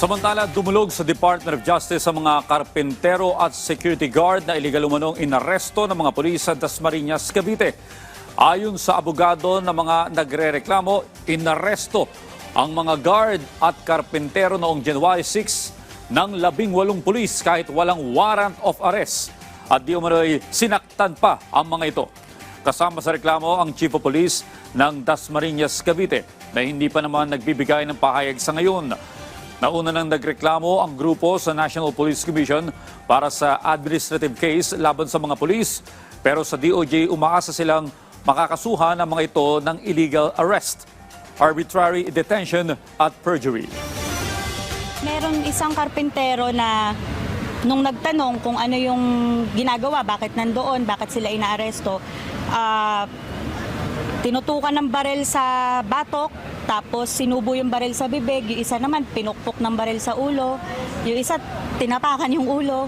Samantala, dumulog sa Department of Justice sa mga karpentero at security guard na iligal umanong inaresto ng mga pulis sa Dasmariñas, Cavite. Ayon sa abogado ng mga nagrereklamo, inaresto ang mga guard at karpentero noong January 6 ng 18 pulis kahit walang warrant of arrest. At di umano'y sinaktan pa ang mga ito. Kasama sa reklamo ang Chief of Police ng Dasmariñas, Cavite na hindi pa naman nagbibigay ng pahayag sa ngayon. Nauna nang nagreklamo ang grupo sa National Police Commission para sa administrative case laban sa mga pulis. Pero sa DOJ, umaasa silang makakasuhan ang mga ito ng illegal arrest, arbitrary detention at perjury. Meron isang karpentero na nung nagtanong kung ano yung ginagawa, bakit nandoon, bakit sila inaaresto, tinutukan ng barel sa batok, tapos sinubo yung barel sa bibig, yung isa naman pinukpok ng barel sa ulo, yung isa tinapakan yung ulo.